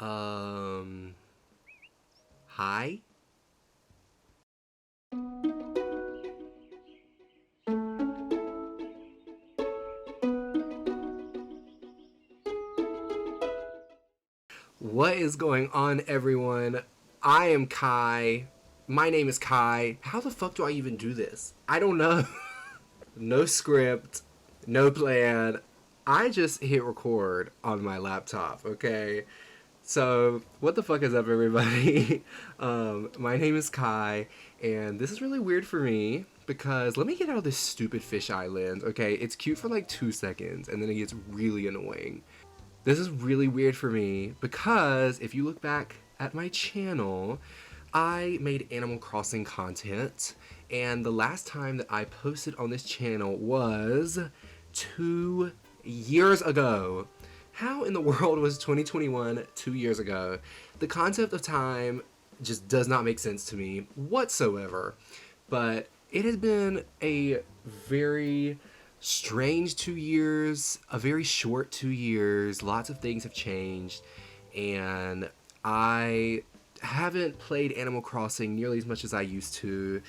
Um, Hi? What is going on, everyone? I am Kai. My name is Kai. How the fuck do I even do this? I don't know. No script, no plan. I just hit record on my laptop, okay? So, what the fuck is up, everybody? My name is Kai, and this is really weird for me because let me get out of this stupid fish island, okay? It's cute for like 2 seconds, and then it gets really annoying. This is really weird for me because if you look back at my channel, I made Animal Crossing content, and the last time that I posted on this channel was 2 years ago. How in the world was 2021 2 years ago? The concept of time just does not make sense to me whatsoever. But it has been a very strange 2 years, a very short 2 years. Lots of things have changed, and I haven't played Animal Crossing nearly as much as I used to.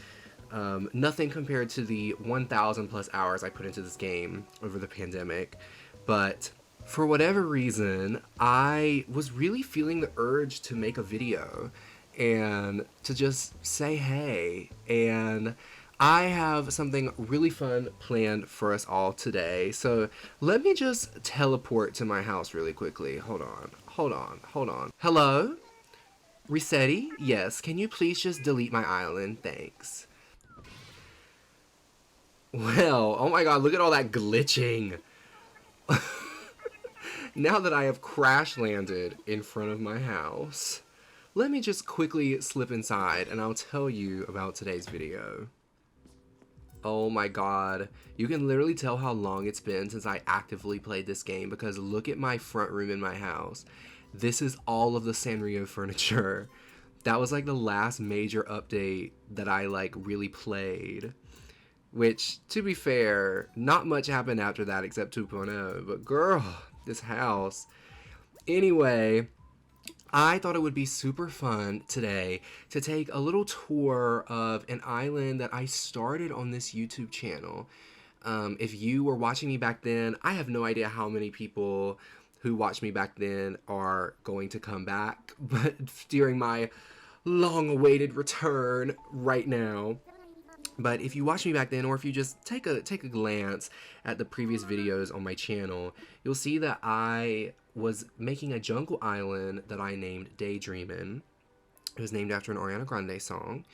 Nothing compared to the 1,000 plus hours I put into this game over the pandemic, but for whatever reason, I was really feeling the urge to make a video and to just say hey. And I have something really fun planned for us all today. So let me just teleport to my house really quickly. Hold on. Hello? Resetti? Yes, can you please just delete my island? Thanks. Well, oh my god, look at all that glitching. Now that I have crash landed in front of my house, let me just quickly slip inside and I'll tell you about today's video. Oh my god, you can literally tell how long it's been since I actively played this game because look at my front room in my house. This is all of the Sanrio furniture. That was like the last major update that I like really played. Which, to be fair, not much happened after that except 2.0, but girl, this house. Anyway, I thought it would be super fun today to take a little tour of an island that I started on this YouTube channel. If you were watching me back then, I have no idea how many people who watched me back then are going to come back, but during my long-awaited return right now. But if you watch me back then, or if you just take a glance at the previous videos on my channel, you'll see that I was making a jungle island that I named Daydreamin. It was named after an Ariana Grande song.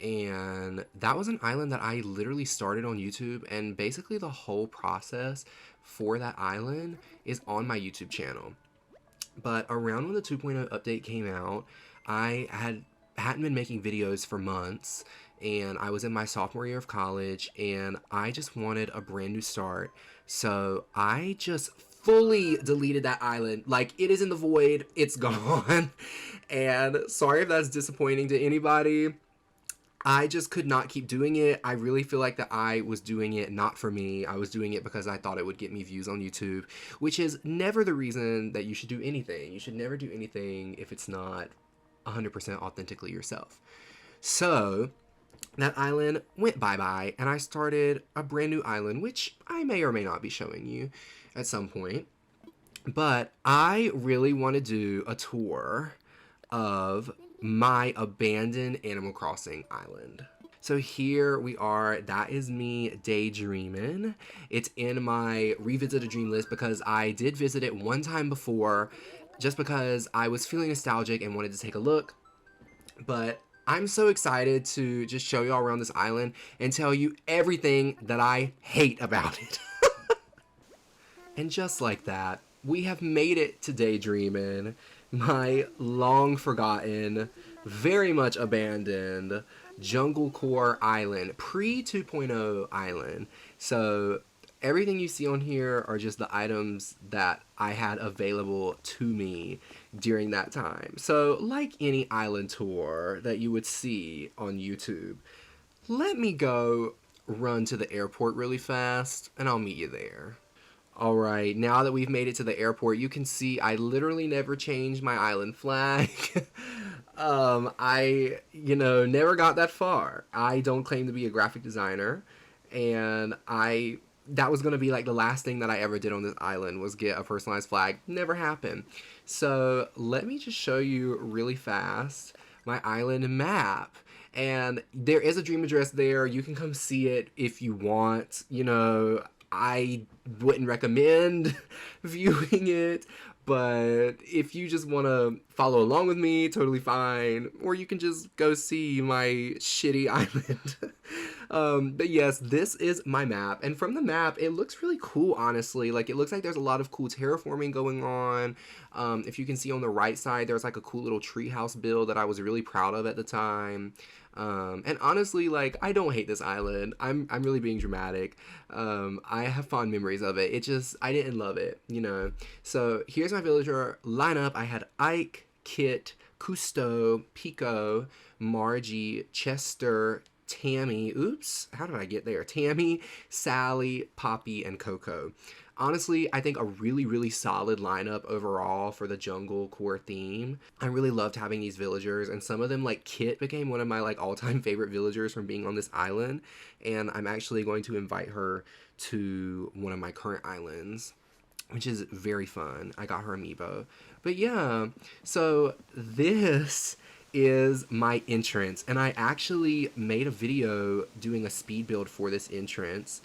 And that was an island that I literally started on YouTube, and basically the whole process for that island is on my YouTube channel. But around when the 2.0 update came out, I hadn't been making videos for months, and I was in my sophomore year of college, and I just wanted a brand new start. So I just fully deleted that island. Like, it is in the void, it's gone. And sorry if that's disappointing to anybody. I just could not keep doing it. I really feel like that I was doing it not for me. I was doing it because I thought it would get me views on YouTube, which is never the reason that you should do anything. You should never do anything if it's not 100% authentically yourself. So that island went bye-bye, and I started a brand new island, which I may or may not be showing you at some point. But I really want to do a tour of my abandoned Animal Crossing island. So here we are. That is me daydreaming. It's in my revisit a dream list because I did visit it one time before just because I was feeling nostalgic and wanted to take a look. But I'm so excited to just show y'all around this island and tell you everything that I hate about it. And just like that, we have made it to Daydreamin', my long forgotten, very much abandoned junglecore island, pre 2.0 island. So everything you see on here are just the items that I had available to me during that time. So like any island tour that you would see on YouTube, let me go run to the airport really fast and I'll meet you there. All right, now that we've made it to the airport, you can see I literally never changed my island flag. Never got that far. I don't claim to be a graphic designer, and that was going to be like the last thing that I ever did on this island was get a personalized flag. Never happened. So let me just show you really fast my island map. And there is a dream address there. You can come see it if you want. I wouldn't recommend viewing it, but if you just want to follow along with me, totally fine. Or you can just go see my shitty island. But yes, this is my map. And from the map, it looks really cool, honestly. Like, it looks like there's a lot of cool terraforming going on. If you can see on the right side, there's like a cool little treehouse build that I was really proud of at the time. And honestly, like, I don't hate this island. I'm really being dramatic. I have fond memories of it. I didn't love it, So here's my villager lineup. I had Ike, Kit, Cousteau, Pico, Margie, Chester, Tammy, how did I get there? Tammy, Sally, Poppy, and Coco. Honestly, I think a really, really solid lineup overall for the jungle core theme. I really loved having these villagers, and some of them, like Kit, became one of my like all-time favorite villagers from being on this island, and I'm actually going to invite her to one of my current islands, which is very fun. I got her amiibo. But yeah, so this is my entrance, and I actually made a video doing a speed build for this entrance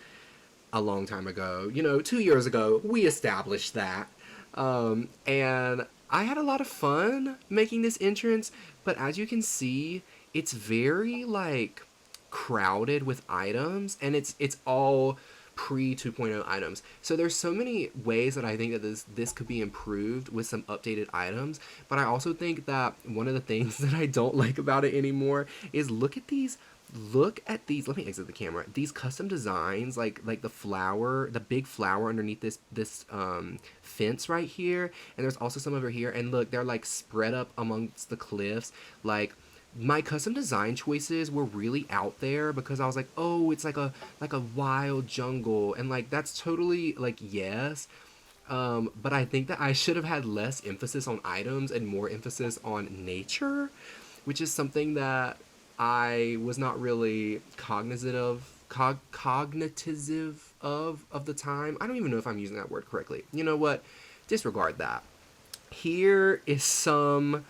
a long time ago. 2 years ago, we established that. And I had a lot of fun making this entrance, but as you can see, it's very like crowded with items, and it's all pre 2.0 items. So there's so many ways that I think that this could be improved with some updated items, but I also think that one of the things that I don't like about it anymore is look at these, let me exit the camera. These custom designs, like the big flower underneath this fence right here, and there's also some over here, and look, they're like spread up amongst the cliffs. Like, my custom design choices were really out there because I was like, oh, it's like a wild jungle, and like that's totally like, yes, but I think that I should have had less emphasis on items and more emphasis on nature, which is something that I was not really cognitive of the time. I don't even know if I'm using that word correctly. You know what? Disregard that. Here is some,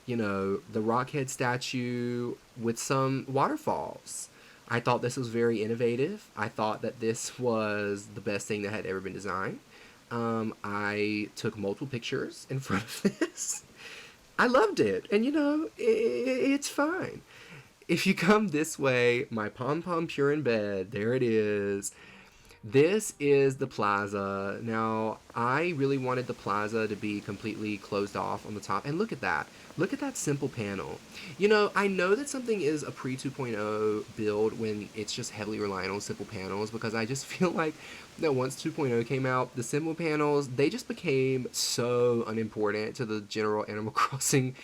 the Rockhead statue with some waterfalls. I thought this was very innovative. I thought that this was the best thing that had ever been designed. I took multiple pictures in front of this. I loved it, and it's fine. If you come this way, my pom-pom pure in bed, there it is. This is the plaza. Now, I really wanted the plaza to be completely closed off on the top, and look at that. Look at that simple panel. I know that something is a pre 2.0 build when it's just heavily reliant on simple panels, because I just feel like that once 2.0 came out, the simple panels, they just became so unimportant to the general Animal Crossing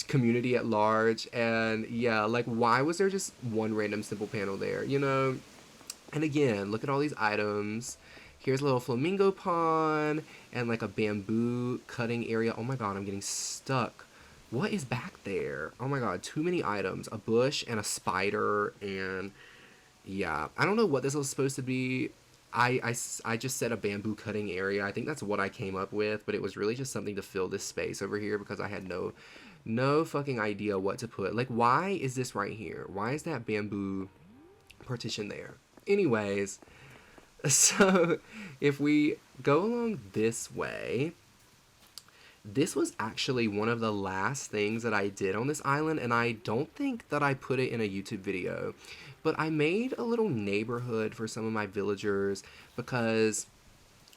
community at large. And yeah, like, why was there just one random simple panel there, And again, look at all these items. Here's a little flamingo pond and like a bamboo cutting area. Oh my god, I'm getting stuck. What is back there? Oh my god, too many items. A bush and a spider, and yeah, I don't know what this was supposed to be. I just said a bamboo cutting area. I think that's what I came up with, but it was really just something to fill this space over here because I had no fucking idea what to put. Like, why is this right here? Why is that bamboo partition there? Anyways, so if we go along this way, this was actually one of the last things that I did on this island, and I don't think that I put it in a YouTube video, but I made a little neighborhood for some of my villagers because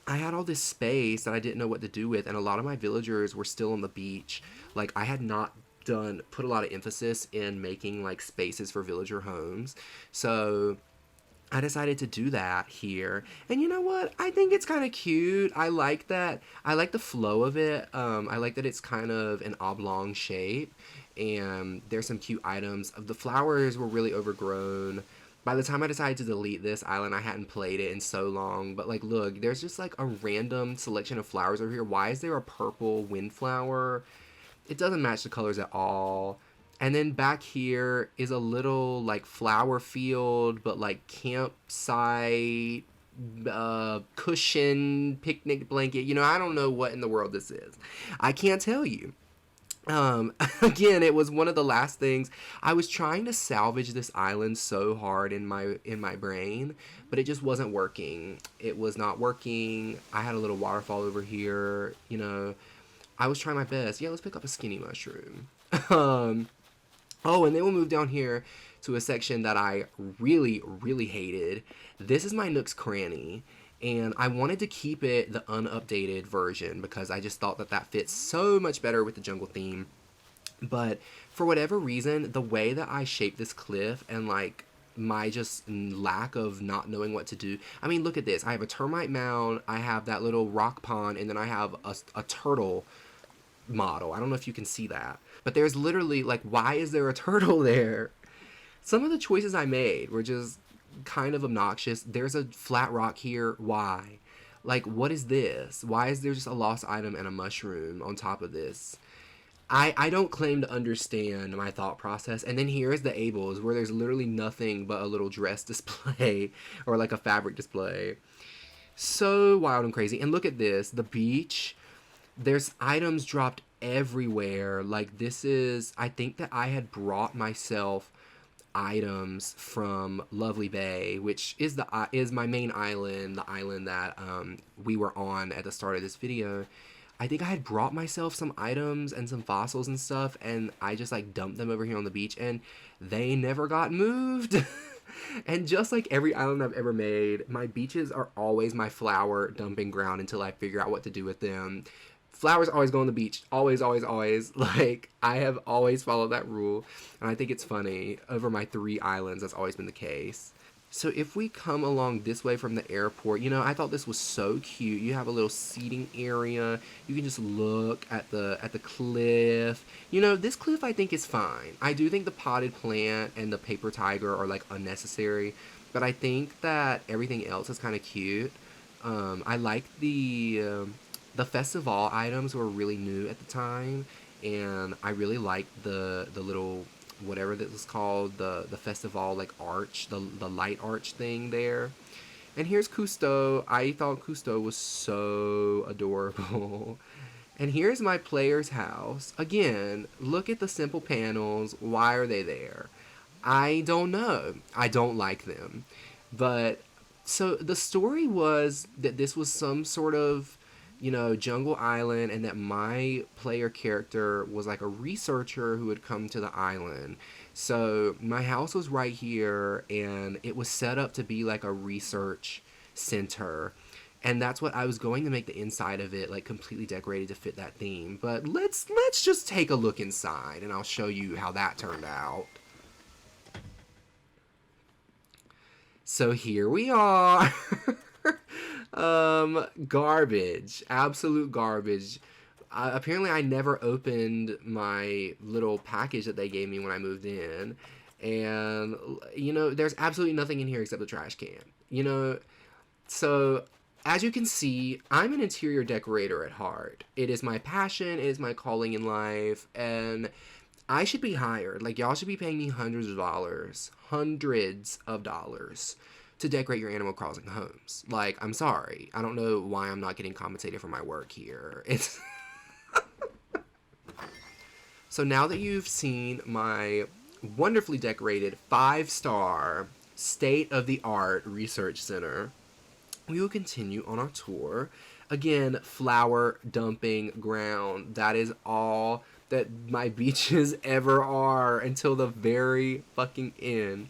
I had all this space that I didn't know what to do with, and a lot of my villagers were still on the beach. Like, I had not put a lot of emphasis in making like spaces for villager homes, so I decided to do that here. And you know what? I think it's kind of cute. I like that. I like the flow of it. I like that it's kind of an oblong shape. And there's some cute items. The flowers were really overgrown. By the time I decided to delete this island, I hadn't played it in so long. But like, look, there's just like a random selection of flowers over here. Why is there a purple windflower? It doesn't match the colors at all. And then back here is a little like flower field, but like campsite, cushion, picnic blanket. You know, I don't know what in the world this is. I can't tell you. Again, it was one of the last things. I was trying to salvage this island so hard in my brain, but it just wasn't working. It was not working. I had a little waterfall over here, you know. I was trying my best. Yeah, let's pick up a skinny mushroom. Oh, and then we'll move down here to a section that I really, really hated. This is my Nook's Cranny. And I wanted to keep it the unupdated version because I just thought that that fits so much better with the jungle theme. But for whatever reason, the way that I shaped this cliff and like my just lack of not knowing what to do. I mean, look at this. I have a termite mound, I have that little rock pond, and then I have a turtle model. I don't know if you can see that. But there's literally like, why is there a turtle there? Some of the choices I made were just kind of obnoxious. There's a flat rock here. Why? Like, what is this? Why is there just a lost item and a mushroom on top of this? I don't claim to understand my thought process. And then here's the Ables, where there's literally nothing but a little dress display or like a fabric display. So wild and crazy. And look at this, the beach. There's items dropped everywhere. Like, this is, I think that I had brought myself items from Lovely Bay, which is my main island, the island that we were on at the start of this video. I think I had brought myself some items and some fossils and stuff, and I just like dumped them over here on the beach, and they never got moved. And just like every island I've ever made, my beaches are always my flower dumping ground until I figure out what to do with them. Flowers always go on the beach. Always, always, always. Like, I have always followed that rule. And I think it's funny. Over my 3 islands, that's always been the case. So if we come along this way from the airport, you know, I thought this was so cute. You have a little seating area. You can just look at the cliff. You know, this cliff I think is fine. I do think the potted plant and the paper tiger are like unnecessary. But I think that everything else is kind of cute. I like the festival items were really new at the time, and I really liked the little, whatever this was called, the festival like arch, the light arch thing there. And here's Cousteau. I thought Cousteau was so adorable. And here's my player's house. Again, look at the simple panels. Why are they there? I don't know. I don't like them. But so the story was that this was some sort of, you know, jungle island, and that my player character was like a researcher who had come to the island. So my house was right here, and it was set up to be like a research center. And that's what I was going to make the inside of it, like completely decorated to fit that theme. But let's just take a look inside, and I'll show you how that turned out. So here we are. Garbage. Absolute garbage. Apparently I never opened my little package that they gave me when I moved in. And, you know, there's absolutely nothing in here except the trash can. You know, so as you can see, I'm an interior decorator at heart. It is my passion. It is my calling in life. And I should be hired. Like, y'all should be paying me hundreds of dollars to decorate your Animal Crossing homes. Like, I'm sorry. I don't know why I'm not getting compensated for my work here. It's So now that you've seen my wonderfully decorated 5-star state-of-the-art research center, we will continue on our tour. Again, flower dumping ground. That is all that my beaches ever are until the very fucking end.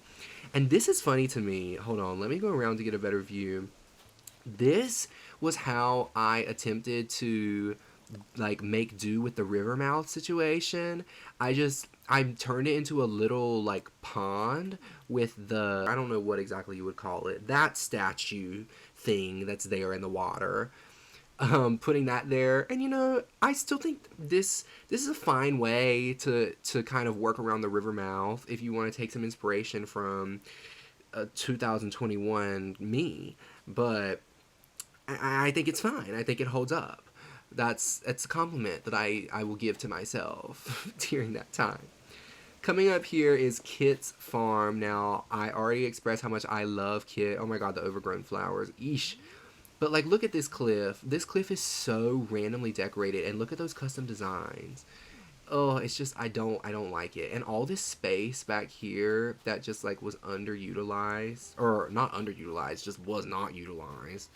And this is funny to me. Hold on, let me go around to get a better view. This was how I attempted to like make do with the river mouth situation. I turned it into a little like pond with the, I don't know what exactly you would call it, that statue thing that's there in the water. Putting that there, and you know, I still think this is a fine way to kind of work around the river mouth if you want to take some inspiration from a 2021 me, but I think it's fine. I think it holds up. It's a compliment that I will give to myself during that time. Coming up here is Kit's farm. Now, I already expressed how much I love Kit. Oh my god, the overgrown flowers. Eesh. But like, look at this cliff. This cliff is so randomly decorated, and look at those custom designs. Oh, it's just I don't like it. And all this space back here that just like was underutilized, or not underutilized, just was not utilized.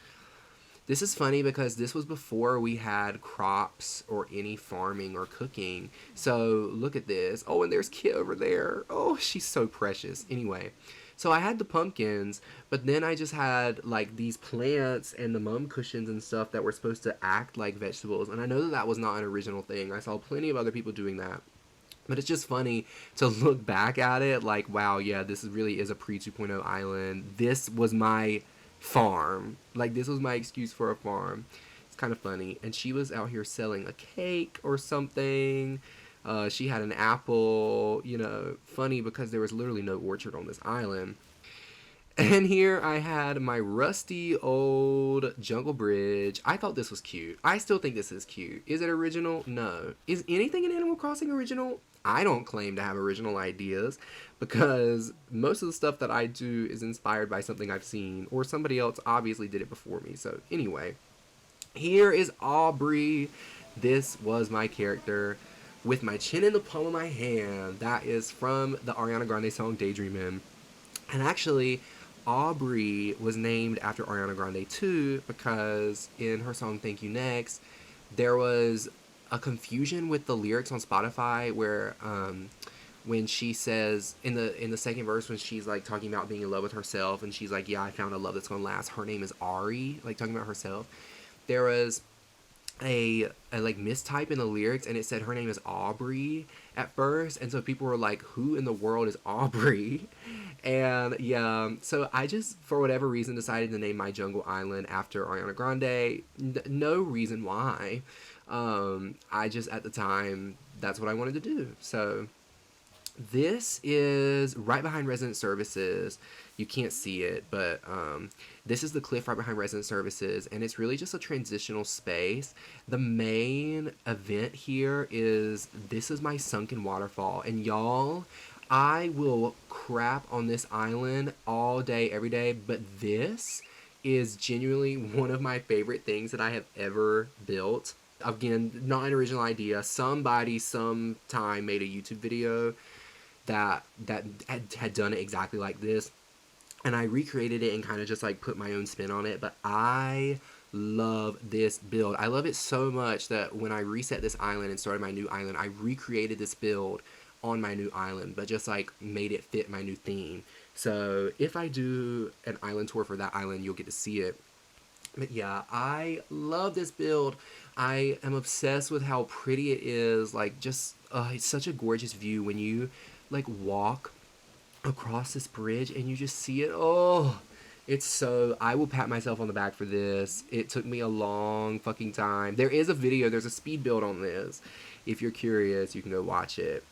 This is funny because this was before we had crops or any farming or cooking. So look at this. Oh, and there's Kit over there. Oh, she's so precious. Anyway, so I had the pumpkins, but then I just had like these plants and the mum cushions and stuff that were supposed to act like vegetables. And I know that that was not an original thing. I saw plenty of other people doing that. But it's just funny to look back at it like, wow, yeah, this really is a pre 2.0 island. This was my farm. Like, this was my excuse for a farm. It's kind of funny. And she was out here selling a cake or something. She had an apple, you know, funny because there was literally no orchard on this island. And here I had my rusty old jungle bridge. I thought this was cute. I still think this is cute. Is it original? No. Is anything in Animal Crossing original? I don't claim to have original ideas because most of the stuff that I do is inspired by something I've seen or somebody else obviously did it before me. So anyway, here is Aubrey. This was my character with my chin in the palm of my hand. That is from the Ariana Grande song Daydreamin. And actually, Aubrey was named after Ariana Grande too because in her song Thank You Next, there was a confusion with the lyrics on Spotify where when she says in the second verse when she's like talking about being in love with herself and she's like, yeah, I found a love that's gonna last. Her name is Ari, like talking about herself. There was a like mistype in the lyrics and it said her name is Aubrey at first, and so people were like, who in the world is Aubrey? And yeah, so I just for whatever reason decided to name my jungle island after Ariana Grande. No reason why. I just at the time that's what I wanted to do. So this is right behind Resident Services. You can't see it, but this is the cliff right behind Resident Services, and it's really just a transitional space. The main event here is this is my Sunken waterfall, and y'all, I will crap on this island all day, every day, but this is genuinely one of my favorite things that I have ever built. Again, not an original idea. Somebody sometime made a YouTube video that had done it exactly like this, and I recreated it and kind of just like put my own spin on it. But I love this build. I love it so much that when I reset this island and started my new island, I recreated this build on my new island, but just like made it fit my new theme. So if I do an island tour for that island, you'll get to see it. But yeah, I love this build. I am obsessed with how pretty it is. Like, just, it's such a gorgeous view when you, like, walk across this bridge and you just see it. Oh, it's so, I will pat myself on the back for this. It took me a long fucking time. There is a video, there's a speed build on this. If you're curious, you can go watch it.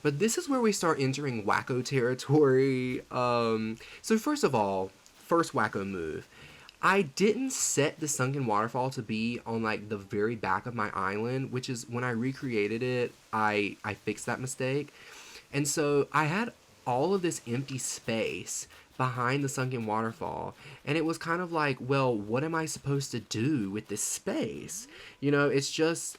But this is where we start entering wacko territory. So first of all, first wacko move. I didn't set the Sunken waterfall to be on like the very back of my island, which is when I recreated it, I fixed that mistake. And so I had all of this empty space behind the Sunken waterfall, and it was kind of like, well, what am I supposed to do with this space? You know, it's just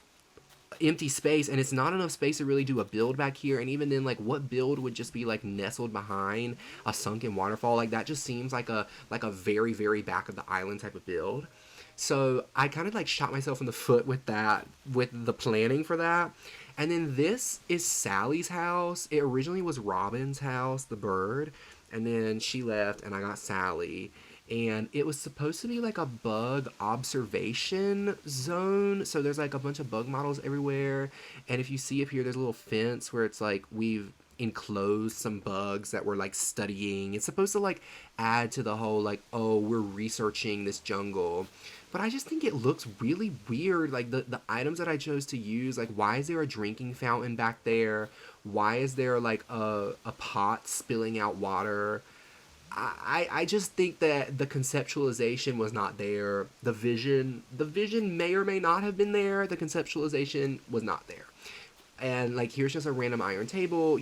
empty space, and it's not enough space to really do a build back here. And even then, like, what build would just be like nestled behind a Sunken waterfall? Like, that just seems like a very, very back of the island type of build. So I kind of like shot myself in the foot with that, with the planning for that. And then this is Sally's house. It originally was Robin's house, the bird, and then she left and I got Sally. And it was supposed to be like a bug observation zone. So there's like a bunch of bug models everywhere. And if you see up here, there's a little fence where it's like we've enclosed some bugs that we're like studying. It's supposed to like add to the whole like, oh, we're researching this jungle. But I just think it looks really weird. Like the items that I chose to use, like why is there a drinking fountain back there? Why is there like a pot spilling out water? I just think that the conceptualization was not there. The vision may or may not have been there. The conceptualization was not there. And like, here's just a random iron table.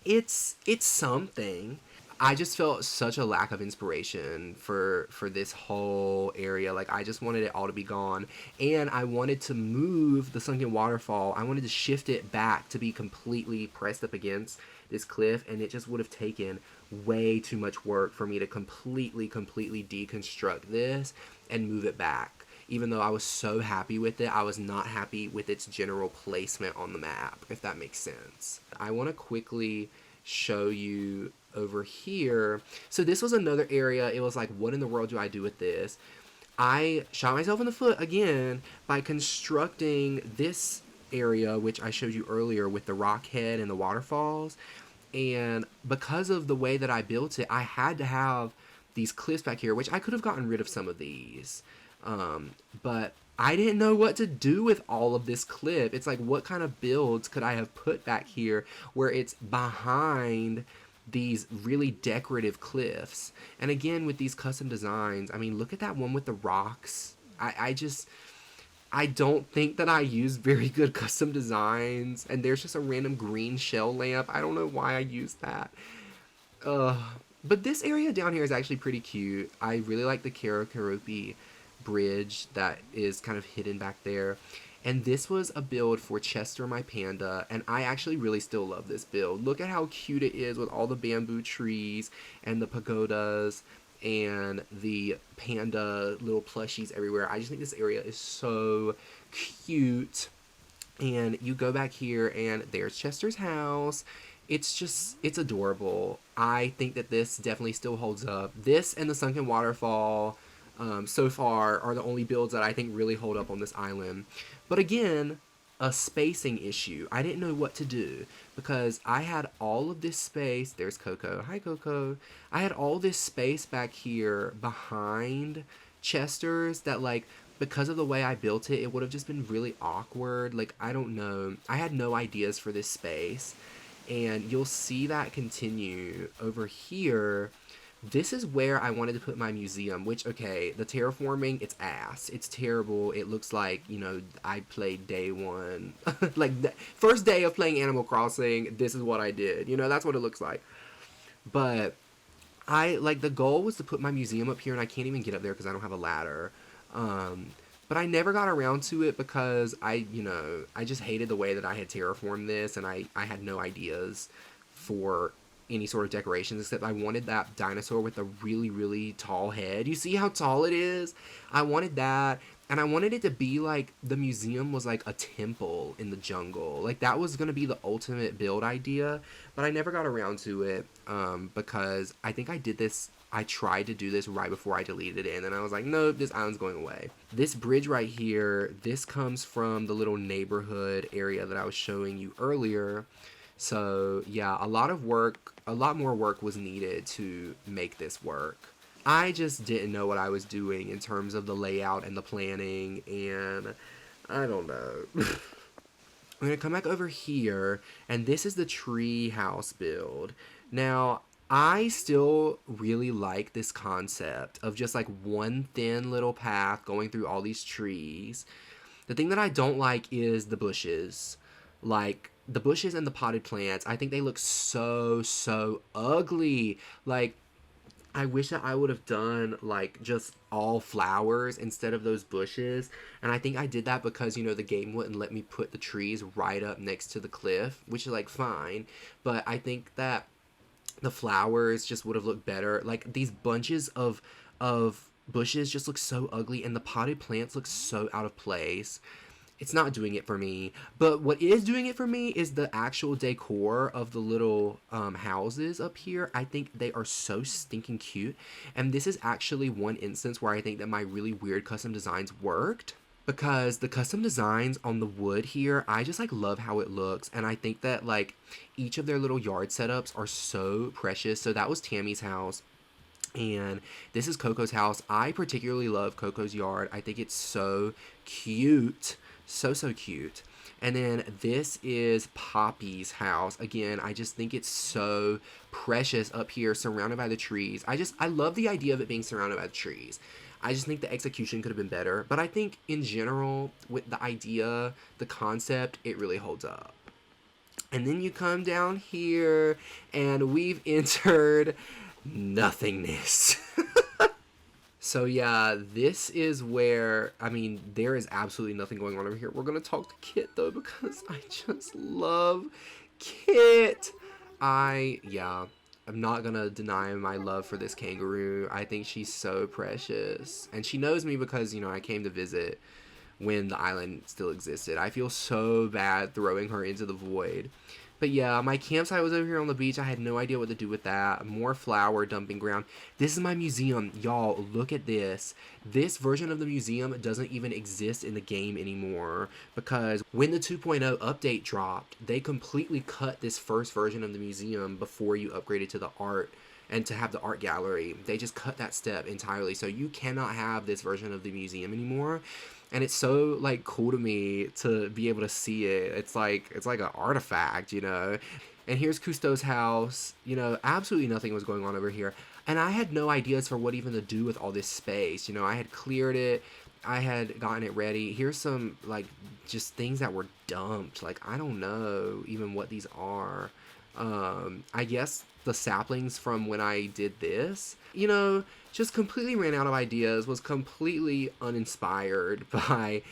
It's something. I just felt such a lack of inspiration for this whole area. Like, I just wanted it all to be gone, and I wanted to move the sunken waterfall. I wanted to shift it back to be completely pressed up against this cliff, and it just would have taken way too much work for me to completely deconstruct this and move it back. Even though I was so happy with it, I was not happy with its general placement on the map, if that makes sense. I want to quickly show you over here. So this was another area. It was like, what in the world do I do with this? I shot myself in the foot again by constructing this area, which I showed you earlier with the rock head and the waterfalls. And because of the way that I built it, I had to have these cliffs back here, which I could have gotten rid of some of these. But I didn't know what to do with all of this cliff. It's like, what kind of builds could I have put back here where it's behind these really decorative cliffs? And again, with these custom designs, I mean, look at that one with the rocks. I don't think that I use very good custom designs. And there's just a random green shell lamp. I don't know why I used that. But this area down here is actually pretty cute. I really like the Karakorupi bridge that is kind of hidden back there. And this was a build for Chester, my panda, and I actually really still love this build. Look at how cute it is with all the bamboo trees and the pagodas and the panda little plushies everywhere. I just think this area is so cute. And you go back here and there's Chester's house. It's adorable. I think that this definitely still holds up. This and the Sunken Waterfall so far are the only builds that I think really hold up on this island. But again, a spacing issue. I didn't know what to do because I had all of this space. There's Coco. Hi, Coco. I had all this space back here behind Chester's that, like, because of the way I built it, it would have just been really awkward. Like, I don't know. I had no ideas for this space. And you'll see that continue over here. This is where I wanted to put my museum, which, okay, the terraforming, it's ass. It's terrible. It looks like, I played day one. Like, the first day of playing Animal Crossing, this is what I did. That's what it looks like. But the goal was to put my museum up here, and I can't even get up there because I don't have a ladder. But I never got around to it because I just hated the way that I had terraformed this, and I had no ideas for any sort of decorations, except I wanted that dinosaur with a really, really tall head. You see how tall it is? I wanted that, and I wanted it to be like the museum was like a temple in the jungle. Like, that was going to be the ultimate build idea, but I never got around to it because I think I tried to do this right before I deleted it, and then I was like, nope, this island's going away. This bridge right here, this comes from the little neighborhood area that I was showing you earlier. So yeah, a lot more work was needed to make this work. I just didn't know what I was doing in terms of the layout and the planning, and I don't know. I'm going to come back over here, and this is the Treehouse build. Now, I still really like this concept of just like one thin little path going through all these trees. The thing that I don't like is the bushes. Like, the bushes and the potted plants, I think they look so ugly. Like, I wish that I would have done like just all flowers instead of those bushes. And I think I did that because, the game wouldn't let me put the trees right up next to the cliff, which is like fine. But I think that the flowers just would have looked better. Like, these bunches of bushes just look so ugly, and the potted plants look so out of place. It's not doing it for me. But what is doing it for me is the actual decor of the little houses up here. I think they are so stinking cute. And this is actually one instance where I think that my really weird custom designs worked. Because the custom designs on the wood here, I just like love how it looks. And I think that like each of their little yard setups are so precious. So that was Tammy's house. And this is Coco's house. I particularly love Coco's yard. I think it's so cute. So cute. And then this is Poppy's house. Again, I just think it's so precious up here, surrounded by the trees. I love the idea of it being surrounded by the trees. I just think the execution could have been better. But I think in general, with the idea, the concept, it really holds up. And then you come down here, and we've entered nothingness. So yeah, this is where, I mean, there is absolutely nothing going on over here. We're going to talk to Kit, though, because I just love Kit. I'm not going to deny my love for this kangaroo. I think she's so precious. And she knows me because, you know, I came to visit when the island still existed. I feel so bad throwing her into the void. But yeah, my campsite was over here on the beach. I had no idea what to do with that. More flour dumping ground. This is my museum. Y'all, look at this. This version of the museum doesn't even exist in the game anymore, because when the 2.0 update dropped, they completely cut this first version of the museum before you upgraded to the art and to have the art gallery. They just cut that step entirely. So you cannot have this version of the museum anymore. And it's so, like, cool to me to be able to see it. It's like an artifact, you know. And here's Cousteau's house. You know, absolutely nothing was going on over here. And I had no ideas for what even to do with all this space. You know, I had cleared it. I had gotten it ready. Here's some, like, just things that were dumped. Like, I don't know even what these are. I guess the saplings from when I did this. You know, just completely ran out of ideas, was completely uninspired by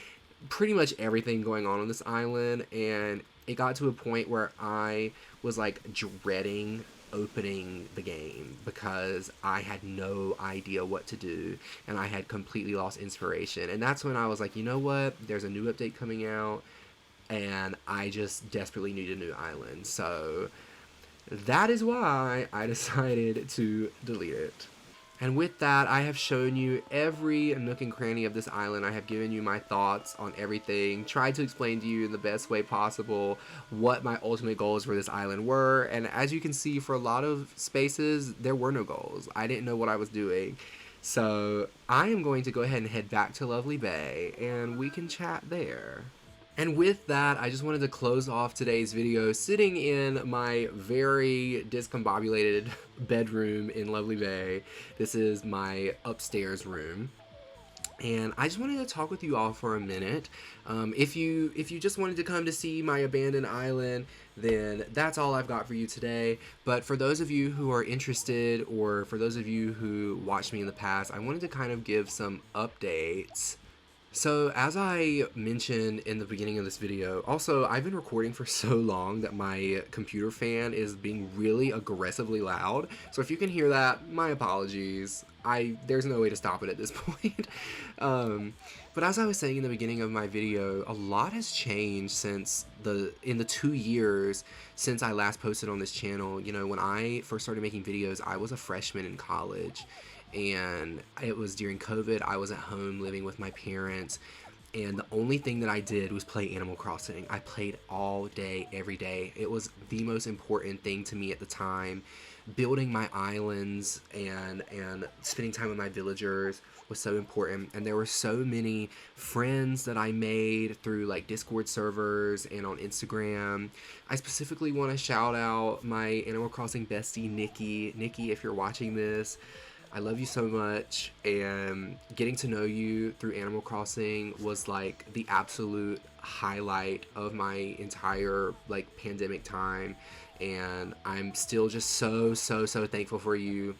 pretty much everything going on this island, and it got to a point where I was like dreading opening the game because I had no idea what to do, and I had completely lost inspiration. And that's when I was like, you know what, there's a new update coming out, and I just desperately need a new island. So that is why I decided to delete it. And with that, I have shown you every nook and cranny of this island. I have given you my thoughts on everything, tried to explain to you in the best way possible what my ultimate goals for this island were. And as you can see, for a lot of spaces, there were no goals. I didn't know what I was doing. So I am going to go ahead and head back to Lovely Bay, and we can chat there. And with that, I just wanted to close off today's video sitting in my very discombobulated bedroom in Lovely Bay. This is my upstairs room. And I just wanted to talk with you all for a minute. If you just wanted to come to see my abandoned island, then that's all I've got for you today. But for those of you who are interested, or for those of you who watched me in the past, I wanted to kind of give some updates. So as I mentioned in the beginning of this video, also I've been recording for so long that my computer fan is being really aggressively loud. So if you can hear that, my apologies. There's no way to stop it at this point. But as I was saying in the beginning of my video, a lot has changed since in the 2 years since I last posted on this channel. You know, when I first started making videos, I was a freshman in college. And it was during COVID. I was at home living with my parents, and the only thing that I did was play Animal Crossing. I played all day, every day. It was the most important thing to me at the time. Building my islands and spending time with my villagers was so important. And there were so many friends that I made through like Discord servers and on Instagram. I specifically want to shout out my Animal Crossing bestie, Nikki. Nikki, if you're watching this, I love you so much, and getting to know you through Animal Crossing was like the absolute highlight of my entire like pandemic time, and I'm still just so thankful for you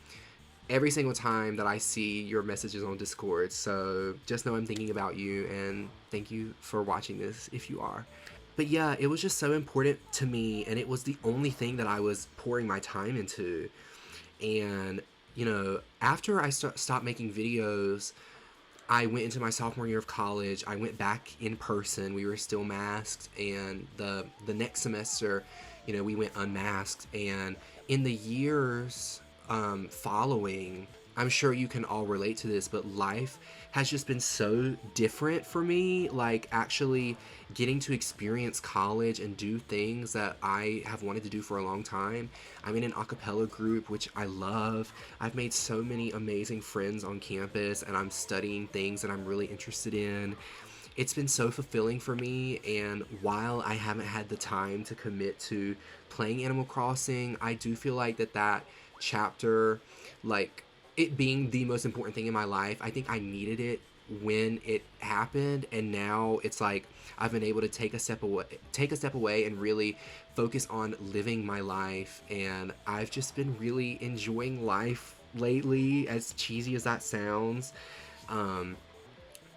every single time that I see your messages on Discord. So just know I'm thinking about you, and thank you for watching this if you are. But yeah, it was just so important to me, and it was the only thing that I was pouring my time into. And you know, after I stopped making videos, I went into my sophomore year of college. I went back in person. We were still masked, and the next semester, you know, we went unmasked. And in the years following, I'm sure you can all relate to this, but life has just been so different for me. Like, actually getting to experience college and do things that I have wanted to do for a long time. I'm in an a cappella group, which I love. I've made so many amazing friends on campus, and I'm studying things that I'm really interested in. it's been so fulfilling for me, and while I haven't had the time to commit to playing Animal Crossing, I do feel like that chapter, like it being the most important thing in my life, I think I needed it when it happened, and now it's like I've been able to take a step away and really focus on living my life, and I've just been really enjoying life lately, as cheesy as that sounds.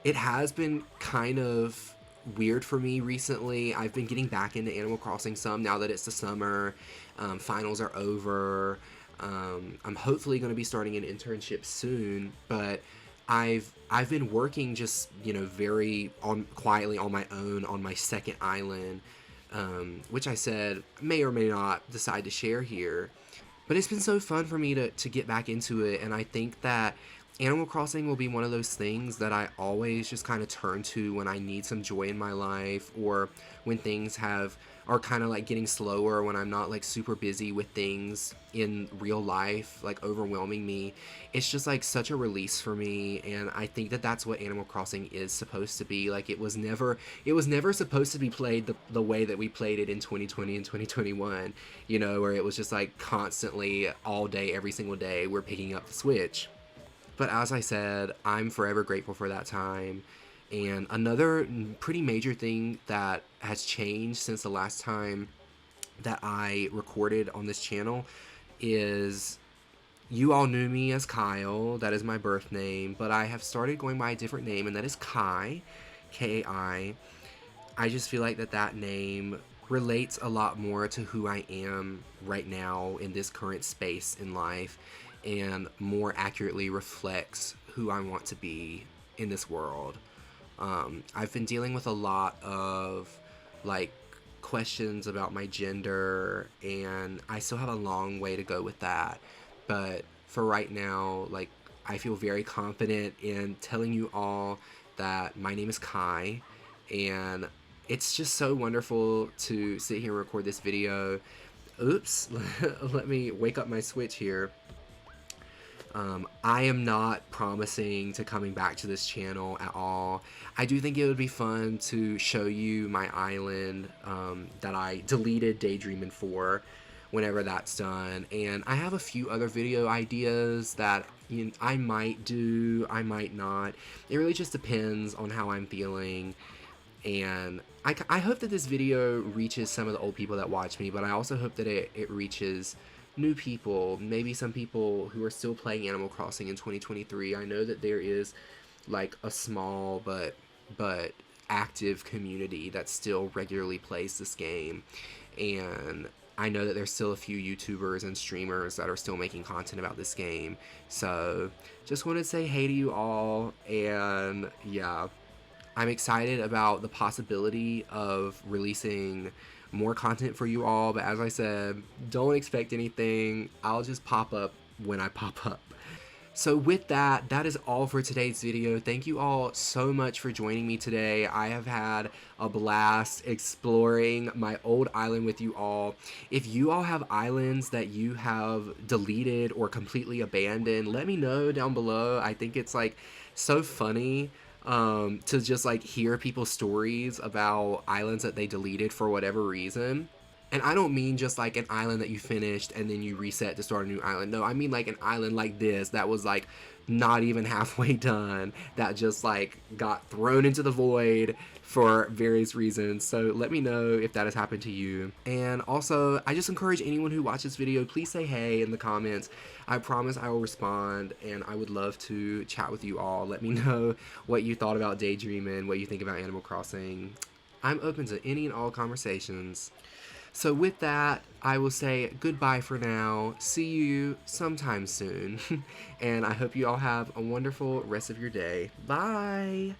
It has been kind of weird for me recently. I've been getting back into Animal Crossing some now that it's the summer. Finals are over. I'm hopefully going to be starting an internship soon, but I've been working just, you know, very quietly on my own on my second island, which I said may or may not decide to share here. But it's been so fun for me to get back into it, and I think that Animal Crossing will be one of those things that I always just kind of turn to when I need some joy in my life, or when things are kind of like getting slower, when I'm not like super busy with things in real life like overwhelming me. It's just like such a release for me, and I think that that's what Animal Crossing is supposed to be. Like it was never supposed to be played the way that we played it in 2020 and 2021, you know, where it was just like constantly all day every single day we're picking up the Switch. But as I said, I'm forever grateful for that time. And another pretty major thing that has changed since the last time that I recorded on this channel is, you all knew me as Kyle. That is my birth name. But I have started going by a different name, and that is Kai. Kai. I just feel like that name relates a lot more to who I am right now in this current space in life, and more accurately reflects who I want to be in this world. I've been dealing with a lot of like questions about my gender, and I still have a long way to go with that. But for right now, like, I feel very confident in telling you all that my name is Kai, and it's just so wonderful to sit here and record this video. Oops, let me wake up my Switch here. I am not promising to coming back to this channel at all. I do think it would be fun to show you my island that I deleted Daydreamin for whenever that's done. And I have a few other video ideas that, you know, I might do, I might not. It really just depends on how I'm feeling. And I hope that this video reaches some of the old people that watch me, but I also hope that it reaches new people, maybe some people who are still playing Animal Crossing in 2023. I know that there is like a small but active community that still regularly plays this game, and I know that there's still a few YouTubers and streamers that are still making content about this game. So just wanted to say hey to you all, and yeah, I'm excited about the possibility of releasing more content for you all, but as I said, don't expect anything. I'll just pop up when I pop up. So with that, that is all for today's video. Thank you all so much for joining me today. I have had a blast exploring my old island with you all. If you all have islands that you have deleted or completely abandoned, let me know down below. I think it's like so funny to just like hear people's stories about islands that they deleted for whatever reason. And I don't mean just like an island that you finished and then you reset to start a new island. No, I mean like an island like this that was like not even halfway done, that just like got thrown into the void for various reasons. So let me know if that has happened to you. And also, I just encourage anyone who watches this video, please say hey in the comments. I promise I will respond, and I would love to chat with you all. Let me know what you thought about Daydreamin', what you think about Animal Crossing. I'm open to any and all conversations. So with that, I will say goodbye for now. See you sometime soon. And I hope you all have a wonderful rest of your day. Bye!